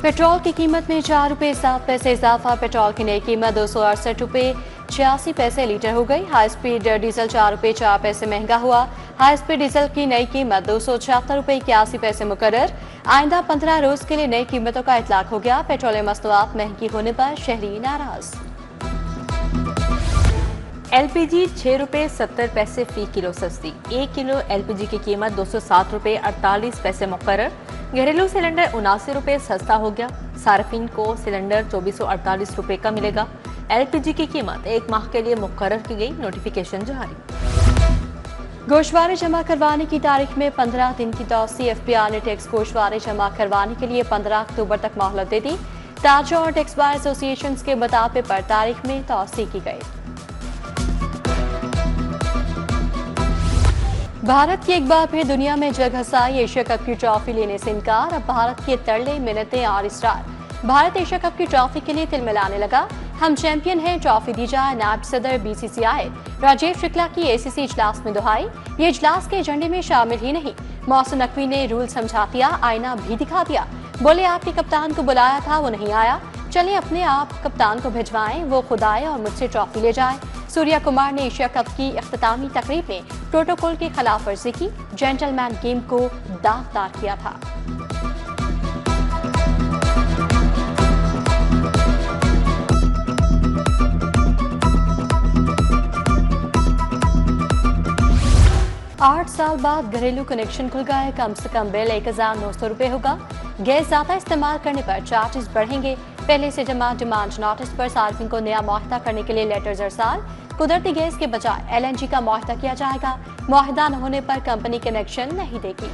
Petrol की कीमत में 4 रुपये 7 पैसे इजाफा। पेट्रोल की नई कीमत 268 रुपये 86 पैसे लीटर हो गई। हाई स्पीड डीजल 4 रुपये 4 पैसे महंगा हुआ। हाई स्पीड डीजल की नई कीमत 276 रुपये 81 पैसे मुकर्रर। आइंदा 15 रोज के लिए नई कीमतों का इतलाक हो गया। पेट्रोलियम मसनूआत महंगी होने पर शहरी नाराज। एलपीजी 6 रुपये 70 पैसे फी किलो सस्ती। 1 किलो एलपीजी की कीमत 207 रुपये 48 पैसे मुकर्रर। घरेलू सिलेंडर 79 रुपये सस्ता हो गया। सार्फिन को सिलेंडर 2448 रुपये का मिलेगा। एलपीजी की कीमत 1 माह के लिए मुकर्रर की गई। नोटिफिकेशन जारी। गोशवारे जमा करवाने की तारीख में 15 दिन की तौसी। एफबीआई ने टैक्स गोशवारे जमा करवाने के लिए 15 अक्टूबर तक मोहलत दे दी। ताजों और टैक्स बार एसोसिएशन के मुताबिक पर तारीख में तौसी की गई। भारत की एक बार फिर दुनिया में जग हंसाई। एशिया कप की ट्रॉफी लेने से इनकार। अब भारत के तरले मिन्नतें और इसरार। भारत एशिया कप की ट्रॉफी के लिए तिलमिलाने लगा। हम चैंपियन हैं, ट्रॉफी दी जाए। नायब सदर बीसीसीआई राजीव शुक्ला की एसीसी इजलास में दुहाई। ये इजलास के एजेंडे में शामिल ही नहीं। मौसम नकवी ने रूल समझा दिया, आईना भी दिखा दिया। बोले आपके कप्तान को बुलाया था, वो नहीं आया। चले अपने आप कप्तान को भिजवाएं, वो खुद आए और मुझसे ट्रॉफी ले जाए। सूर्या कुमार ने एशिया कप की इख्तितामी तकरीब में प्रोटोकॉल की खिलाफ वर्जी की। जेंटलमैन गेम को दागदार किया था। आठ साल बाद घरेलू कनेक्शन खुल गए। कम से कम बिल 1900 रुपये होगा। गैस ज्यादा इस्तेमाल करने पर चार्जेस बढ़ेंगे। पहले से जमा डिमांड नोटिस पर सार्फिन को नया मुआहदा करने के लिए लेटर्स अरसाल। कुदरती गैस के बजाय एलएनजी का मुआहदा किया जाएगा। मुआहदा न होने पर कंपनी कनेक्शन नहीं देगी।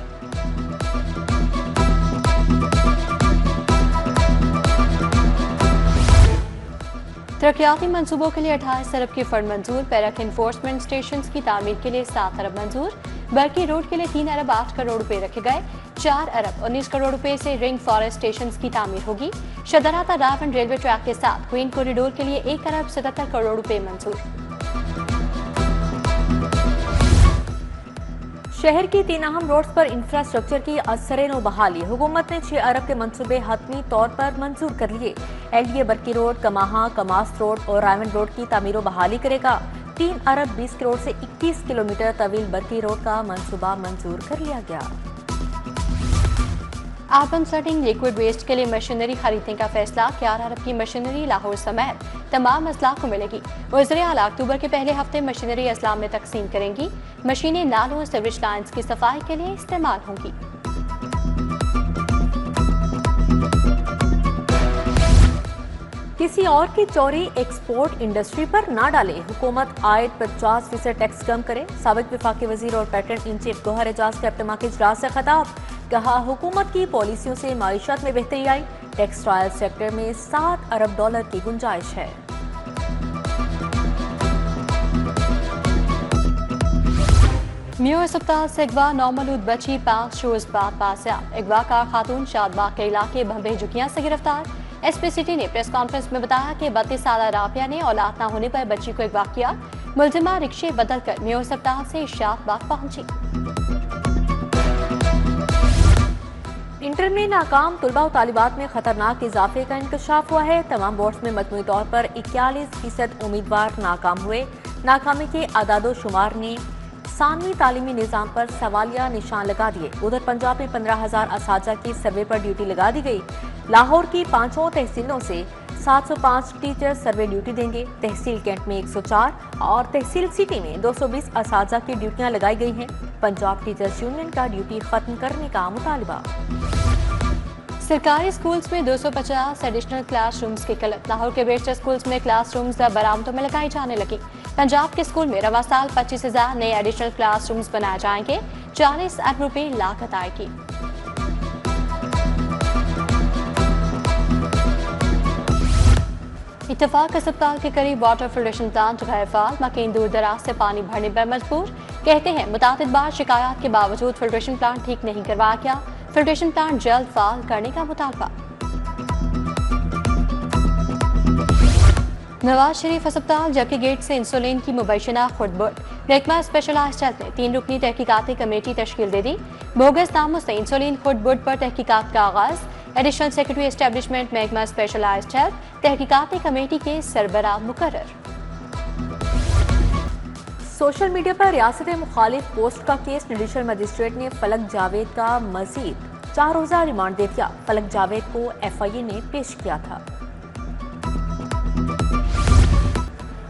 तरक्याती मंसूबों के लिए 28 अरब की फंड मंजूर। पैरक इन्फोर्समेंट स्टेशन की तामीर के लिए 7 अरब मंजूर। बर्की रोड के लिए 3 अरब 8 करोड़ रुपए रखे गए। 4 अरब 19 करोड़ रुपए से रिंग फॉरेस्ट स्टेशन की तामीर होगी। शदराता रावण रेलवे ट्रैक के साथ क्वीन कॉरिडोर के लिए 1 अरब 77 करोड़ रुपए मंजूर। शहर की 3 अहम रोड्स पर इंफ्रास्ट्रक्चर की असरें बहाली। हुकूमत ने 6 अरब के मंसूबे हतमी तौर पर मंजूर कर लिए। एलडीए बर्की रोड, कमाहा, कमास रोड और रायवन रोड की तामीर बहाली करेगा। 3 अरब 20 करोड़ से 21 किलोमीटर तवील बर्की रोड का मंसूबा मंजूर कर लिया गया। अर्बन सेटिंग लिक्विड वेस्ट के लिए मशीनरी खरीदने का फैसला। 11 अरब की मशीनरी लाहौर समेत तमाम अजला को मिलेगी। वज़ीर आला अक्टूबर के पहले हफ्ते मशीनरी अजला में तकसीम करेंगी। मशीनें नालों सीवरेज लाइन्स की सफाई के लिए इस्तेमाल होंगी। किसी और की चोरी एक्सपोर्ट इंडस्ट्री पर ना डाले। हुकूमत आयद 50% टैक्स कम करे। साबिक वफाकी वजीर और patron in chief Gohar Ejaz के अपने के इजलास से खिताब। कहा हुकूमत की पॉलिसियों से माईशत में बेहतरी आई। टेक्सटाइल सेक्टर में 7 अरब डॉलर की गुंजाइश है। म्यू अस्पताल से अगवा नौमलूद बची 5 रोज बाद बाजियाब। अगवाकार खातून शादबाग के इलाके बम्बे झुकियां से गिरफ्तार। एसपी सिटी ने प्रेस कॉन्फ्रेंस में बताया कि 32 साला राबिया ने औलाद न होने पर बच्ची को अगवा किया। मुलजिमा रिक्शे बदलकर म्यू अस्पताल से शादबाग पहुंची। इंटर में नाकाम तुलबा और तालिबात में खतरनाक इजाफे का इंकशाफ हुआ है। तमाम बोर्ड्स में मजमूई तौर पर 41% उम्मीदवार नाकाम हुए। नाकामी के आदादो शुमार ने सानवी तालीमी निज़ाम पर सवालिया निशान लगा दिए। उधर पंजाब में 15,000 असातिज़ा की सर्वे पर ड्यूटी लगा दी गई। लाहौर की 5 तहसीलों से 705 टीचर सर्वे ड्यूटी देंगे। तहसील कैंट में 104 और तहसील सिटी में 220 असातिज़ा की ड्यूटियां लगाई गई हैं। पंजाब टीचर्स यूनियन का ड्यूटी खत्म करने का मुतालबा। सरकारी स्कूल्स में 250 एडिशनल क्लासरूम्स की किल्लत। लाहौर के बेशतर स्कूल्स में क्लासरूम्स बरामदों में लगाई जाने लगी। पंजाब के स्कूल में रवा साल 25,000 नए एडिशनल क्लासरूम्स बनाए जाएंगे। 40 अरब रुपए लागत आएगी। इत्तेफाक अस्पताल के करीब वाटर फिल्ट्रेशन प्लांट गैर फाल। मकीन दूर दराज से पानी भरने पर मजबूर। कहते हैं मुताबिद बार शिकायत के बावजूद फिल्ट्रेशन प्लांट ठीक नहीं करवाया गया। फिल्ट्रेशन प्लांट जल्द फाल करने का मुतालबा। नवाज शरीफ अस्पताल जबकि गेट से इंसुलिन की मुबैशना खुर्दबुर्द। महकमा स्पेशलाइज्ड हेल्थ ने 3 रुकनी तहकीकाती कमेटी तश्कील दे दी। बोगस नामों से इंसुलिन खुर्दबुर्द पर तहकीकात का आगाज। एडिशनल सेक्रेटरी एस्टेब्लिशमेंट महकमा स्पेशलाइज्ड हेल्थ तहकीकाती कमेटी के सरबराह मुकर्रर। सोशल मीडिया पर रियासत मुखालिफ पोस्ट का केस जुडिशल मजिस्ट्रेट ने फलक जावेद का मजीद 4 रोज़ा रिमांड दे दिया। फलक जावेद को FIA ने पेश किया था।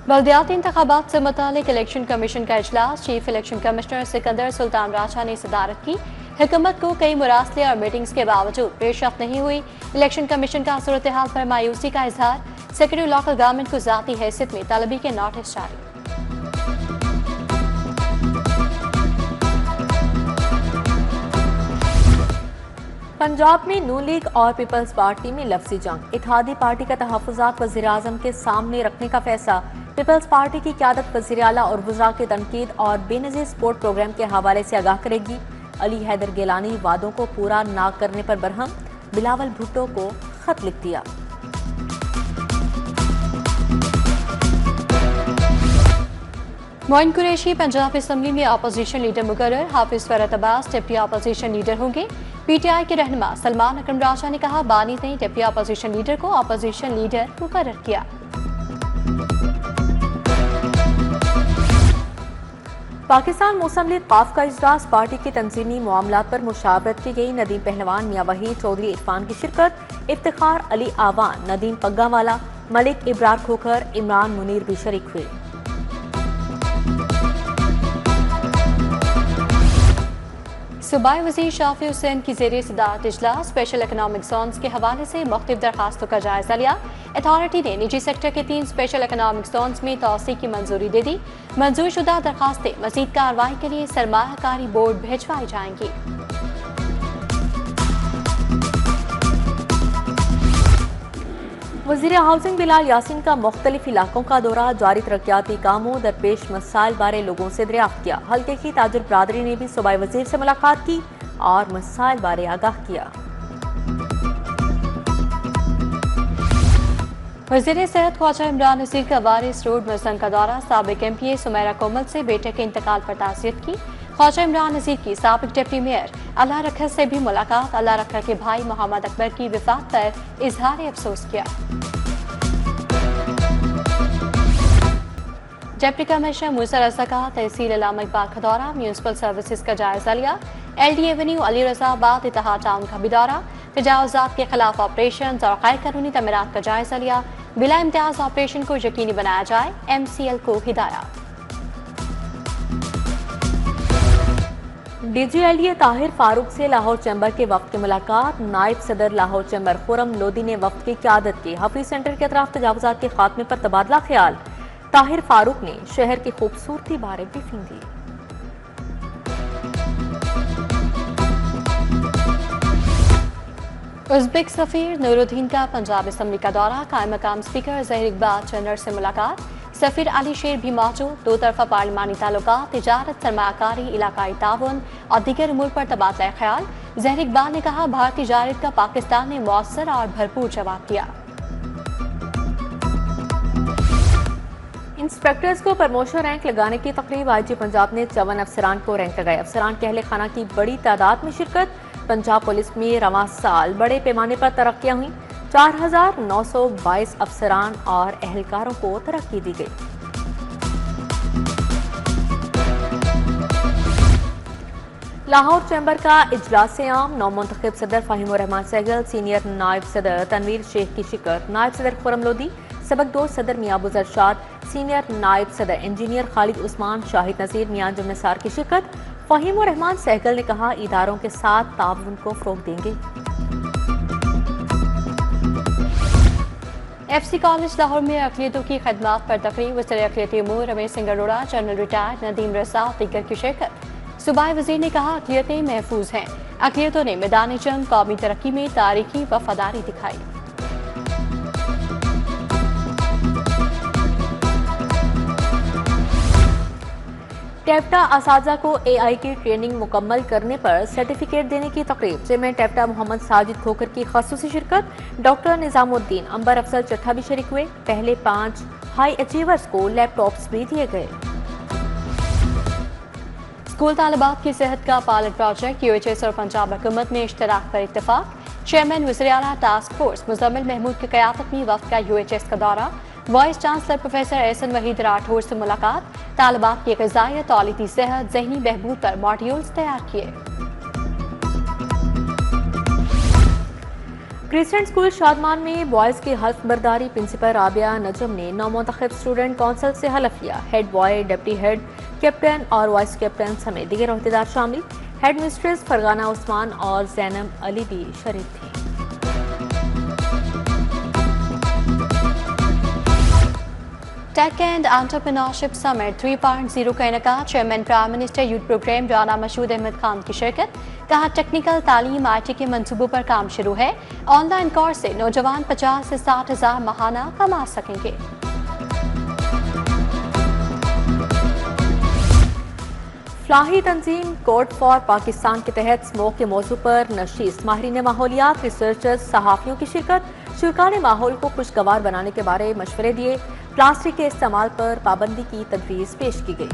बल्दियाती इंतखाबात से मुतालिक इलेक्शन कमीशन का इजलास chief election commissioner Sikandar Sultan Raja ने सदारत की। हुकूमत को कई मुरासले और मीटिंग्स के बावजूद पेशरफ्त नहीं हुई। इलेक्शन कमीशन का सूरत हाल पर मायूसी का इजहार। सेक्रेटरी लॉकल गवर्नमेंट को जाती हैसियत में तलबी के नोटिस जारी। पंजाब में नून लीग और पीपल्स पार्टी में लफ्जी जंग। इत्तेहादी पार्टी का तहफ़्फ़ुज़ात वज़ीर आज़म के सामने रखने का फैसला। पीपल्स पार्टी की क़यादत वज़ीर आला और वज़रा के तनकीद और बेनज़ीर स्पोर्ट प्रोग्राम के हवाले से आगाह करेगी। अली हैदर गिलानी वादों को पूरा ना करने पर बरहम। बिलावल भुट्टो को खत लिख दिया। मोइन कुरैशी पंजाब असम्बली में अपोजिशन लीडर मुकर्रर। Hafiz Farhat Abbas deputy opposition leader होंगे। PTI के रहनुमा सलमान अकरम राजा ने कहा, बानी ने डिप्टी अपोजिशन लीडर को अपोजिशन लीडर मुकर्रर किया। पाकिस्तान मुस्लिम लीग काफ का इजलास। पार्टी के तंजीमी मामलात पर मुशावरत की गई। नदीम पहलवान, मियां वहीद चौधरी इरफान की शिरकत। इफ्तिखार अली आवान, नदीम पग्गावाला, मलिक इब्रार खोखर, इमरान मुनीर भी शरीक हुए। सूबाई वज़ीर शाफी हुसैन की ज़ेरे सदारत इजलास स्पेशल इकनॉमिक जोन्स के हवाले से मुख्तलिफ दरखास्तों का जायजा लिया। अथॉरिटी ने निजी सेक्टर के 3 स्पेशल इकनॉमिक जोन्स में तोसी की मंजूरी दे दी। मंजूर शुदा दरखास्तें मजीद कार्रवाई के लिए सरमायाकारी बोर्ड भिजवाई जाएंगी। वज़ीर हाउसिंग बिलाल यासीन का मुख्तलिफ इलाकों का दौरा। जारी तरक्याती कामों दरपेश मसाइल बारे लोगों से दरियाफ्त किया। हल्के की ताजुर बरादरी ने भी सूबाई वज़ीर से मुलाकात की और मसाइल बारे आगाह किया। वज़ीर सेहत ख्वाजा इमरान नज़ीर का वारिस रोड मसलन का दौरा। साबिक MPA सुमेरा कोमल से बेटे के इंतकाल पर ताज़ियत की। ख्वाजा इमरान नज़ीर की साबिक डिप्टी मेयर अल्लाह रखा से भी मुलाकात। अल्लाह रखा के भाई मोहम्मद अकबर की विफात पर इजहार अफसोस किया। डिप्टी कमिश्नर मूसा रजा का तहसील अल्लामा इकबाल का दौरा। म्यूनसिपल सर्विसेज का जायजा लिया। LD एवेन्यू अली रजाबाद इत्तेहाद टाउन का भी दौरा। तजावुज़ात के खिलाफ ऑपरेशन और गैर कानूनी तमीरात का जायजा लिया। बिला इम्तियाज ऑपरेशन को यकीनी बनाया जाए। MCL को हिदायत। DG LDA ताहिर फारूक से लाहौर चैम्बर के वफ्द की मुलाकात। नायब सदर लाहौर चैम्बर खुरम लोधी ने वफ्द की क़यादत की। हफीज सेंटर के अतराफ तजावुज़ात के खात्मे पर तबादला ख्याल। ताहिर फारूक ने शहर की खूबसूरती बारे ब्रीफिंग दी। उज़्बेक सफ़ीर नूरुद्दीन का पंजाब असम्बली का दौरा। कायम मकाम स्पीकर ज़हीर इकबाल चन्नर से मुलाकात। सफ़ीर अली शेर भी मौजूद। 2 तरफ़ा पार्लिमानी ताल्लुकात, तिजारत, सरमायाकारी, इलाकाई ताउन और दीगर उमूर पर तबादला ख्याल। ज़हीर इकबाल ने कहा, भारतीय जारिद का पाकिस्तान ने मौसर और भरपूर जवाब दिया। इंस्पेक्टर्स को प्रमोशन रैंक लगाने की तकरीब। IG पंजाब ने 54 अफसरान को रैंक लगाए। अफसरान के अहले खाना की बड़ी तादाद में शिरकत। पंजाब पुलिस में रवां साल बड़े पैमाने पर तरक्कियां हुई। 4922 अफसरान और एहलकारों को तरक्की दी गई। लाहौर चैम्बर का इजलास आम। नौमुंतखब सदर फ़हीमुर रहमान सहगल, सीनियर नायब सदर तनवीर शेख की शिरकत। नायब सदर खुरम लोधी, सबकदोश सदर मियां अबू अरशाद, सीनियर नायब सदर इंजीनियर खालिद उस्मान, शाहिद नज़ीर, मियां जुम निसार की शिरकत। फ़हीमुर रहमान सहगल ने कहा, इदारों के साथ ताउन को फ़रोग़ देंगे। FC कॉलेज लाहौर में अक़लियतों की खदमात पर तकरीब। वज़ीर अक़लियती उमूर रमेश सिंह अरोड़ा, जनरल रिटायर्ड नदीम रज़ा और दीगर की शिरकत। सूबाई वज़ीर ने कहा, अक़लियतें महफूज हैं। अक़लियतों ने मैदान जंग कौमी तरक्की में तारीखी वफादारी दिखाई। टेप्टा असातिज़ा को AI की ट्रेनिंग मुकम्मल करने पर सर्टिफिकेट देने की तकरीब। चेयरमैन टेप्टा मोहम्मद साजिद खोकर की ख़ासूसी शिरकत। डॉक्टर निज़ामुद्दीन, अंबर अफसर चट्ठा भी शरीक हुए। पहले 5 हाई अचीवर्स को लैपटॉप्स भी दिए गए। स्कूल तालिबात की सेहत का पायलट प्रोजेक्ट। UHS और पंजाब हुकूमत में इश्तराक पर इत्तेफाक। चेयरमैन वज़ीर-ए-आला टास्क फोर्स मुजम्मिल महमूद की क़यादत में वफ़द का UHS का दौरा, vice chancellor professor Ahsan Waheed Rathore से मुलाकात, तालिबात की ग़िज़ाई तौलीदी सेहत ज़हनी बहबूद पर मॉड्यूल्स तैयार किए। क्रिस्टियन स्कूल शादमान में बॉयज़ की हल्फ बर्दारी प्रिंसिपल राबिया नजम ने नौमुंतखब स्टूडेंट काउंसिल से हलफ लिया। Head boy, deputy head, captain और वाइस कैप्टन समेत दीगर अहदेदार शामिल। हेड मिस्ट्रेस फरगाना उस्मान और जैनब अली भी शरीक थी। टेक एंड एंटरप्रेन्योरशिप समिट 3.0 का इनेकाद, chairman prime minister youth programme Rana Mashhood Ahmed Khan की शिरकत। कहा टेक्निकल तालीम IT के मंसूबों पर काम शुरू है। ऑनलाइन कोर्स से नौजवान 50 से 60 हज़ार माहाना कमा सकेंगे। फ्लाही तंजीम कोड फॉर पाकिस्तान के तहत स्मोक के मौजू पर नशीस, माहिरीन माहौलियात, रिसर्चर्स, सहाफ़ियों की शिरकत। शुरा ने माहौल को खुशगवार बनाने के बारे मशवरे दिए। प्लास्टिक के इस्तेमाल पर पाबंदी की तजवीज़ पेश की गई।